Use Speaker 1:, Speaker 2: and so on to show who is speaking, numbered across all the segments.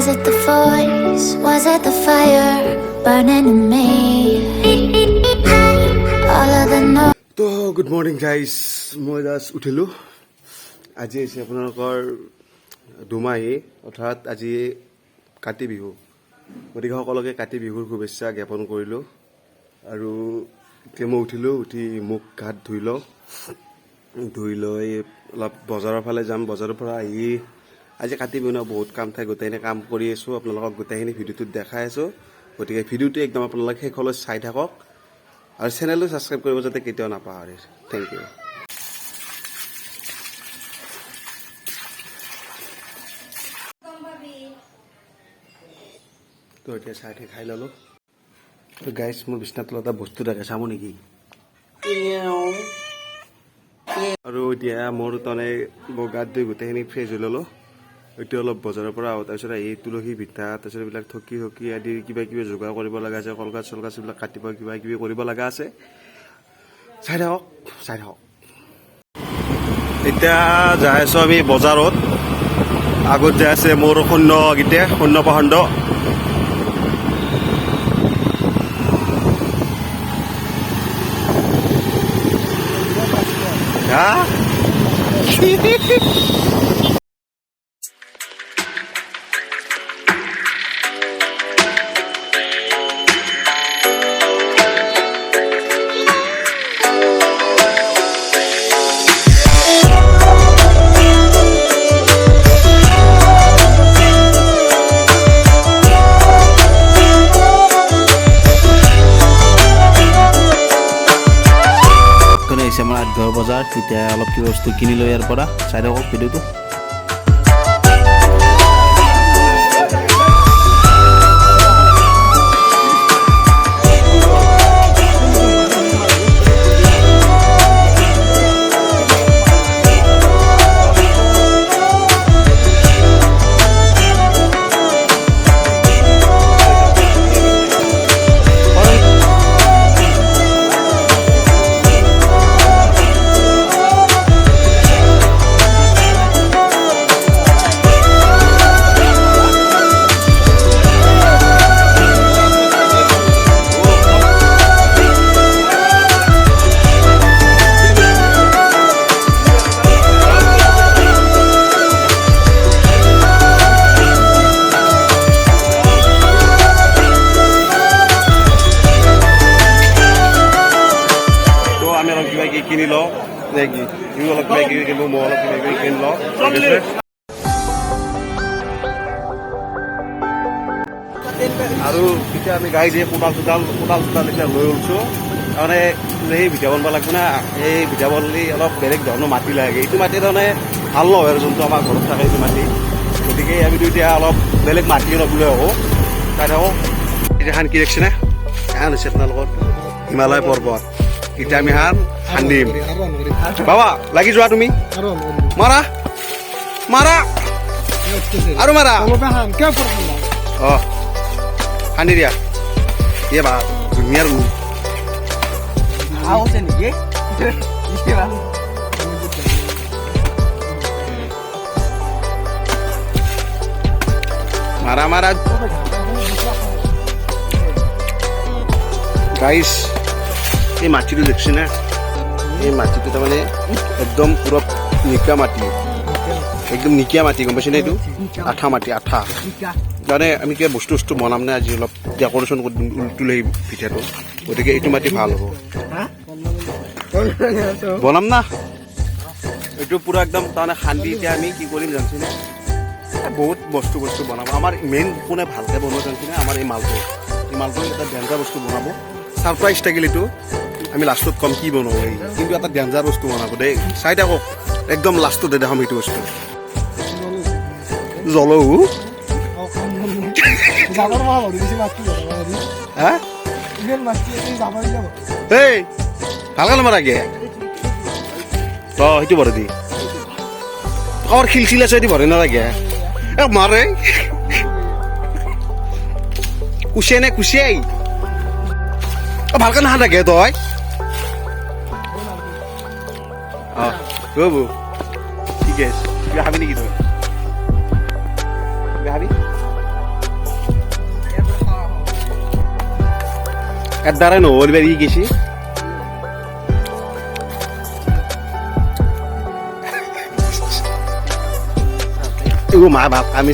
Speaker 1: Was it the voice? Was it the fire burning in me? All of the noise.
Speaker 2: তো good morning guys, মই just উঠিলোঁ। আজি হৈছে আপোনালোকৰ দুমাহী, অৰ্থাৎ আজি কাতি বিহু। গতিকে সকলোকে কাতি বিহুৰ শুভেচ্ছা জ্ঞাপন কৰিলোঁ। আৰু এতিয়া মই উঠিলোঁ, উঠি মুখ হাত ধুই লওঁ, ধুই লৈ অলপ বজাৰৰ ফালে যাম। বজাৰৰ পৰা আহি আজি কাতি বিহু বহুত কাম থাকে, গোটেইখিনি কাম কৰি আছোঁ, আপোনালোকক গোটেইখিনি ভিডিঅ'টোত দেখাই আছোঁ। গতিকে ভিডিঅ'টো একদম আপোনালোকে শেষলৈ চাই থাকক আৰু চেনেলটো ছাবস্ক্ৰাইব কৰিব যাতে কেতিয়াও নাপাহৰে। Thank you. তো এতিয়া চাই খাই ল'লোঁ। গাইজ, মোৰ বিচনাৰ তলত এটা বস্তু থাকে, চাব নেকি? আৰু এতিয়া মোৰ তাৰমানে মই গাত ধুই গোটেইখিনি ফ্ৰেছ হৈ ল'লোঁ। এতিয়া অলপ বজাৰৰ পৰা আহোঁ, তাৰপিছত আহি তুলসী পিঠা, তাৰপিছত এইবিলাক থকি আদি কিবা কিবি যোগাৰ কৰিব লগা আছে, কলগছ চলগছ এইবিলাক কাটিব কিবা কিবি কৰিব লগা আছে। চাই থাকক। এতিয়া যাই আছোঁ আমি বজাৰত। আগত যাই আছে মোৰ সৈন্য প্ৰখণ্ড। আমাৰ আঠঘৰ বজাৰ, তেতিয়া অলপ কিবা বস্তু কিনি লৈ ইয়াৰ পৰা চাই থাকক ভিডিঅ'টো। কিনি লওঁ, অলপ কিবা কিবি কিনো, মই অলপ কিবা কিবি কিনি লওঁ। আৰু এতিয়া আমি গাড়ী দিয়ে কোদাল এতিয়া লৈ ওলছোঁ। তাৰমানে সেই ভিডিঅ' বনাব লাগিব না, সেই ভিডিঅ' বনালে অলপ বেলেগ ধৰণৰ মাটি লাগে। এইটো মাটি তাৰমানে ভাল নহয় আৰু যোনটো আমাৰ ঘৰত থাকে এইটো মাটি। গতিকে আমিতো এতিয়া অলপ বেলেগ মাটি অলপ লৈ আহোঁ, চাই থাকোঁ। এতিয়া খান কি দেখিছেনে? এখন হৈছে আপোনালোকৰ হিমালয় পৰ্বত। এতিয়া আমি খান্দিম। বাবা লাগি যোৱা তুমি, মাৰা আৰু মাৰা। অঁ, খান্দি দিয়া। এই বা ধুনীয়াৰ মাৰা গাইছ। এই মাটিটো দেখছি না, এই মাটিটো তাৰমানে একদম পুৰা নিকা মাটি, একদম নিকিয়া মাটি, গম পাইছেনে? এইটো আঠা মাটি, আঠা। মানে আমি কিবা বস্তু বনাম নে আজি অলপ ডেক'ৰেশ্যন কৰি দিম তুলসী পিঠাটো। গতিকে এইটো মাটি ভাল হ'ব, বনাম না। এইটো পুৰা একদম তাৰমানে খান্দি এতিয়া আমি কি কৰিম জানিছেনে? বহুত বস্তু বনাব। আমাৰ মেইন কোনে ভালকৈ বনোৱা জানিছেনে? আমাৰ এই মালটো এটা ডেঞ্জাৰ বস্তু বনাব। ছাৰপ্ৰাইজ থাকিল এইটো, আমি লাষ্টত কম কি বনাব, কিন্তু এটা ডেঞ্জাৰ বস্তু বনাব দেই। চাই থাকক, একদম লাষ্টতে দেখাম সেইটো বস্তু। জলহু এই ভালকে নামাৰাকে সেইটো ভৰে দি কাৰোবাৰ খিলচিল আছে দি ভৰে নালাগে। মাৰে কুচিয়াই নে কুচিয়াই ভালকে নাথাকে তই। বৌ ঠিক আছে, কিবা খাবি নেকি তই? কিবা খাবি? এর দ্বারা নহল বেরিয়ে গেছি এগো মা বাপ আমি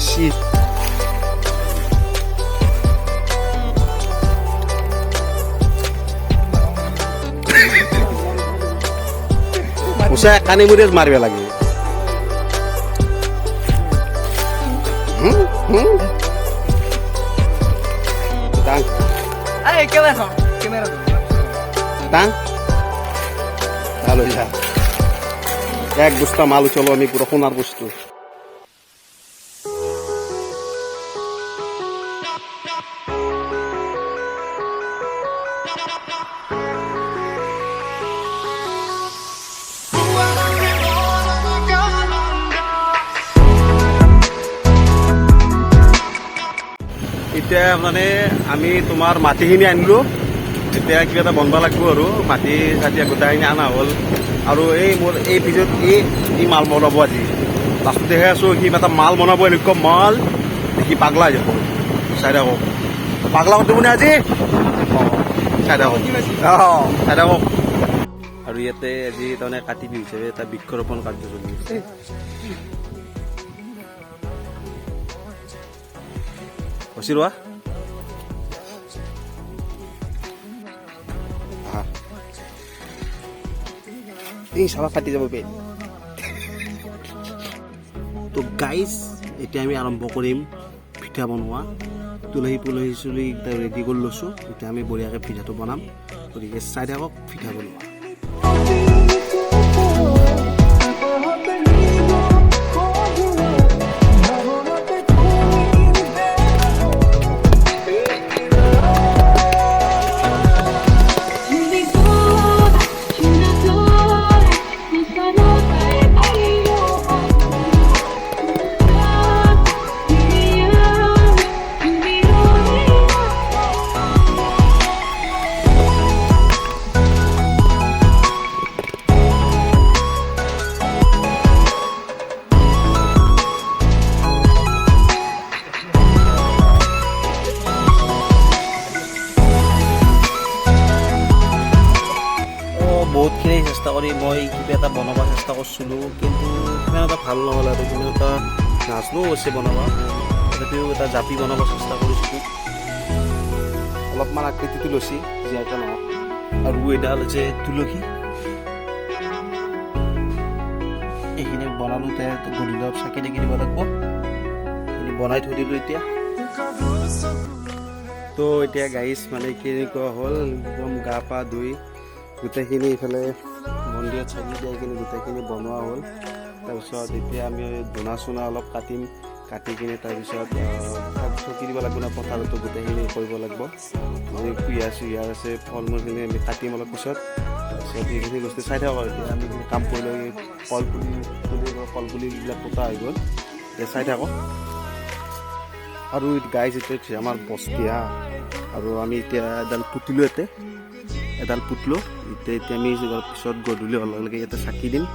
Speaker 2: উষা কানে মুড়ে মারবে লাগে টাং
Speaker 3: Ay, ¿qué beso? ¿Qué me
Speaker 2: টাং ভালো যা এক বস্তা মাল চলো আমি পুরো সোনার বস্তু এতিয়া মানে আমি তোমাৰ মাটিখিনি আনিলো এতিয়া কিবা এটা বনবা লাগব আৰু মাটি চাটি গোটেইখিনি অনা হ'ল আৰু এই মোৰ এই ভিডিঅ'ত এই মাল বনাব আজি লাষ্টতেহে আছোঁ কিবা এটা মাল বনাব এনেকুৱা মাল দেখি পাগলা হৈ যাব চাই থাকক পাগলা কৰি দিবনে আজি চাই থাকক চাই থাকক আৰু ইয়াতে আজি তাৰমানে কাতি বিহু হিচাপে এটা বৃক্ষৰোপণ কাৰ্য চলি আছে হচিৰোৱা এই চাবা ফাটি যাব পেট তো গাইজ এতিয়া আমি আৰম্ভ কৰিম পিঠা বনোৱা তুলসী পুলসী চুলি ৰেডি কৰি লৈছোঁ এতিয়া আমি বঢ়িয়াকৈ পিঠাটো বনাম গতিকে চাই থাকক পিঠা বনোৱা বহুতখিনি চেষ্টা কৰি মই কিবা এটা বনাব চেষ্টা কৰিছিলোঁ কিন্তু সিমান এটা ভাল নহ'ল আৰু সিমান এটা নাজনো হৈছে বনাব তথাপিও এটা জাপি বনাব চেষ্টা কৰিছিলোঁ অলপমান আকৃতিটো লৈছে জীয়াই এটা নহওক আৰু এডাল হৈছে তুলসী এইখিনি বনালোঁ গধূলি অলপ চাকি দেখি দিব লাগিব এইখিনি বনাই থৈ দিলোঁ এতিয়া তো এতিয়া গাইজ মানে কেনেকুৱা হ'ল একদম গা পা ধুই গোটেইখিনি ইফালে মন্দিৰত চাকি দিয়াই কিনে গোটেইখিনি বনোৱা হ'ল তাৰপিছত এতিয়া আমি ধূনা চুনা অলপ কাটিম কাটি কিনে তাৰপিছত চকি দিব লাগিব ন পথাৰতো গোটেইখিনি কৰিব লাগিব পিঁয়াজ চিয়াজ আছে ফল মূলখিনি আমি কাটিম অলপ পিছত তাৰপিছত এইখিনি বস্তু চাই থাকক আৰু এতিয়া আমি কাম কৰিলে কলপুলিবিলাক পোতা হৈ গ'ল এতিয়া চাই থাকক আৰু গাইজ এতিয়া আমাৰ বস্তিয়া আৰু আমি এতিয়া এডাল পুতিলোঁ এডাল পুতলো এতিয়া আমি পিছত গধূলি লগে ইয়াতে চাকি দিম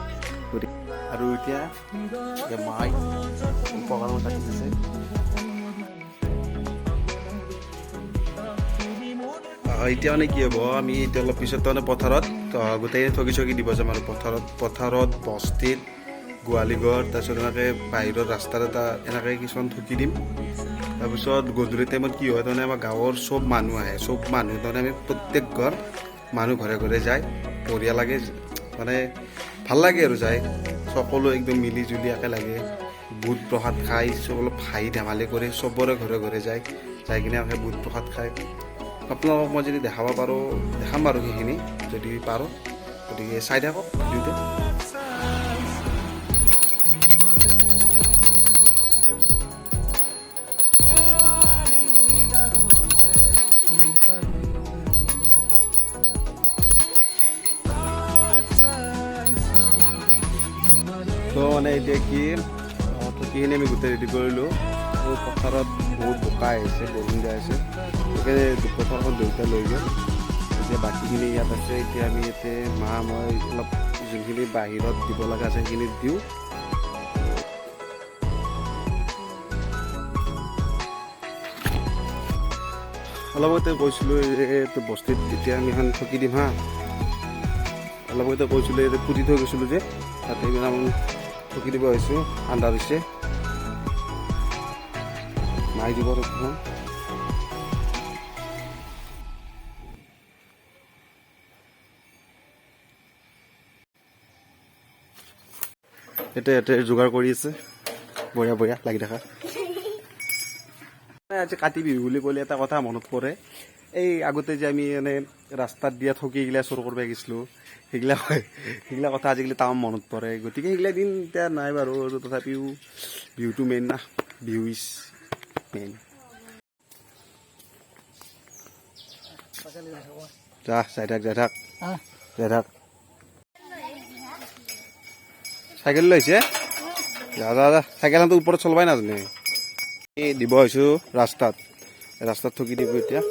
Speaker 2: আৰু এতিয়া মাই উপকৰণ কাটি দিছে এতিয়া মানে কি হ'ব আমি এতিয়া অলপ পিছত তাৰমানে পথাৰত গোটেই ঠগি চগি দিব যাম আৰু পথাৰত বস্তিত গোৱালিঘৰ তাৰপিছত এনেকৈ বাহিৰত ৰাস্তাত এটা এনেকৈ কিছুমান ঠকি দিম তাৰপিছত গধূলি টাইমত কি হয় তাৰমানে আমাৰ গাঁৱৰ চব মানুহ আহে চব মানুহ তাৰমানে আমি প্ৰত্যেক ঘৰ মানুহ ঘৰে ঘৰে যায় বঢ়িয়া লাগে মানে ভাল লাগে আৰু যায় সকলো একদম মিলি জুলি একেলগে বুট প্ৰসাদ খাই চব অলপ হাঁহি ধেমালি কৰি চবৰে ঘৰে ঘৰে যায় যাই কিনে আকৌ বুট প্ৰসাদ খায় আপোনালোকক মই যদি দেখাব পাৰোঁ দেখাম বাৰু সেইখিনি যদি পাৰোঁ গতিকে চাই থাকক ভিডিঅ'টো তো মানে এতিয়া কি ঠকিখিনি আমি গোটেই ৰেডি কৰিলোঁ আৰু পথাৰত বহুত বোকা আহিছে বৰষুণ দিয়া আছে সেইকাৰণে পথাৰখন দেউতাই লৈ গ'ল এতিয়া বাকীখিনি ইয়াত আছে এতিয়া আমি ইয়াতে মই অলপ যোনখিনি বাহিৰত দিব লগা আছে সেইখিনি দিওঁ অলপ আগতে কৈছিলোঁ যে বস্তিত এতিয়া আমি এখন ঠকি দিম হা। অলপ আগতে কৈছিলোঁ যে পুতি থৈ গৈছিলোঁ যে তাতে আমি ঠকি দিব আহিছোঁ। আন্ধাৰ হৈছে, মাৰি দিব ৰূপখন। ইয়াতে যোগাৰ কৰি আছে, বঢ়িয়া বঢ়িয়া লাগি থকা। আজি কাতি বিহু বুলি ক'লে এটা কথা মনত পৰে, এই আগতে যে আমি এনে ৰাস্তাত দিয়া ঠগি এইগিলা চুৰ কৰিব গৈছিলোঁ, সেইগিলা কথা আজিকালি তামাম মনত পৰে। গতিকে সেইগিলা দিন এতিয়া নাই বাৰু, আৰু তথাপিও বিহুটো মেইন না, বিহু ইজ মেইন। যা যাই থাক চাইকেল লৈছে, যা চাইকেলখনটো ওপৰত চলবাই নাজানে। এই দিব আহিছোঁ ৰাস্তাত ঠকি দিব এতিয়া।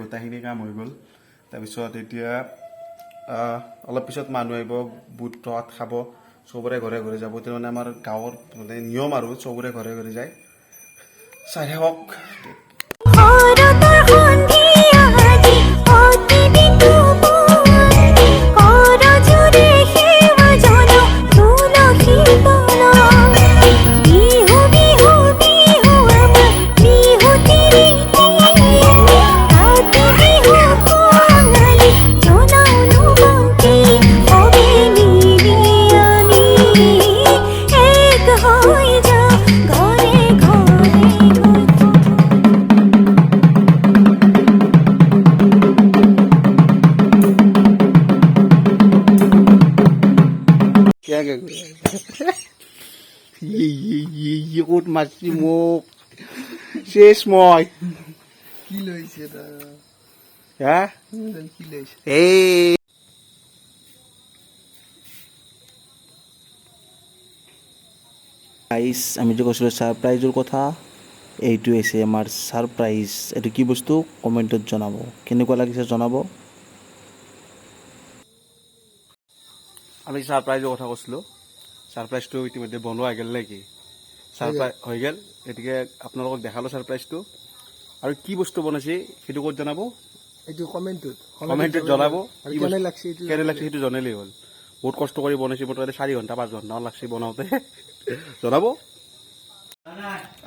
Speaker 2: গোটেইখিনি কাম হৈ গ'ল। তাৰপিছত এতিয়া অলপ পিছত মানুহ আহিব, বুট ভাত খাব, চবৰে ঘৰে ঘৰে যাব। এতিয়া মানে আমাৰ গাঁৱৰ মানে নিয়ম আৰু চবৰে ঘৰে ঘৰে যায়। চাই থাকক। ক'ত মাছি মোক শেষ মই
Speaker 3: কি লৈছে
Speaker 2: হা
Speaker 3: কি লৈছে
Speaker 2: এই গাইস, আমি যে কৈছিলোঁ ছাৰপ্ৰাইজৰ কথা, এইটো হৈছে আমাৰ ছাৰপ্ৰাইজ। এইটো কি বস্তু কমেণ্টত জনাব, কেনেকুৱা লাগিছে জনাব। আমি ছাৰপ্ৰাইজৰ কথা কৈছিলোঁ, ছাৰপ্ৰাইজটো ইতিমধ্যে বনোৱা হৈ গ'ল নেকি? ছাৰপ্ৰাইজ হৈ গ'ল। গতিকে আপোনালোকক দেখালোঁ ছাৰপ্ৰাইজটো। আৰু কি বস্তু বনাইছে সেইটো ক'ত জনাব,
Speaker 3: এইটো
Speaker 2: কমেণ্টত জনাব।
Speaker 3: কেনে লাগছে
Speaker 2: সেইটো জনালেই হ'ল। বহুত কষ্ট কৰি বনাইছে, মোটামুটি 4 ঘণ্টা 5 ঘণ্টামান লাগছে বনাওঁতে। জনাব।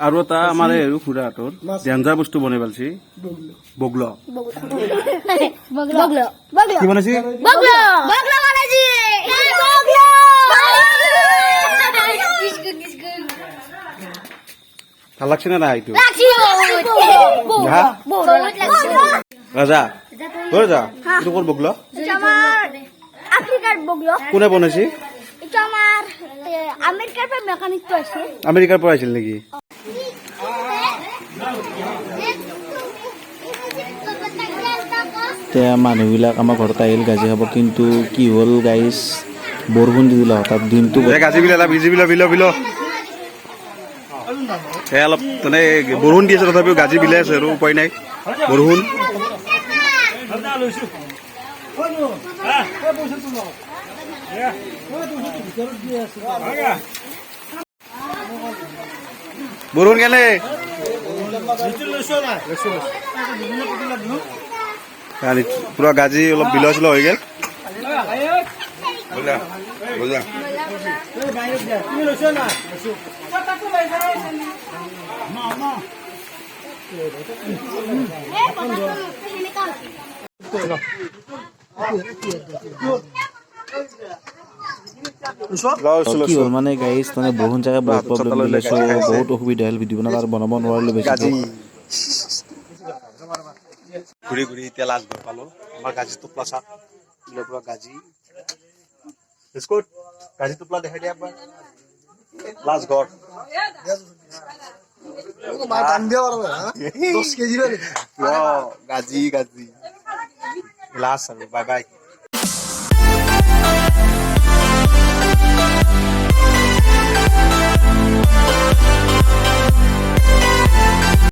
Speaker 2: আৰু এটা আমাৰ এই খুৰাহঁতৰ ডেঞ্জাৰ বস্তু বনাই পালছি, বগল। কি বনাইছি? ভাল লাগছে না নাই এইটো? ৰাজা ৰাজা এইটো ক'ৰ বগল? কোনে বনাইছি? আমেৰিকাৰ পৰা আহিছিল নেকি? এতিয়া মানুহবিলাক আমাৰ ঘৰত আহিল গাজি খাব, কিন্তু কি হ'ল গাইজ, বৰষুণ দি দিলে হঠাৎ দিনটো। গাজি বিল অলপ মানে বৰষুণ দি আছে, তথাপিও গাজি বিলাই আছে আৰু উপায় নাই, বৰষুণ। বৰষুণ কেনে পুৰা গাজি অলপ বিল চিল হৈ গ'ল। কি হ'ল মানে গাইজ, মানে বৰষুণ জাগে বহুত প্ৰব্লেম দিলে, বহুত অসুবিধা হ'ল ভিডিঅ' বনাব, আৰু বনাব নোৱাৰিলোঁ বেছি। ঘূৰি ঘূৰি এতিয়া লাষ্ট ঘৰ পালোঁ। আমাৰ গাজি টোপলা চাক পুৰা গাজি বিস্কুট, গাজি টোপলা দেখাই দিয়া একবাৰ। লাষ্ট ঘৰ গাজি লাষ্ট আৰু বাই বাই।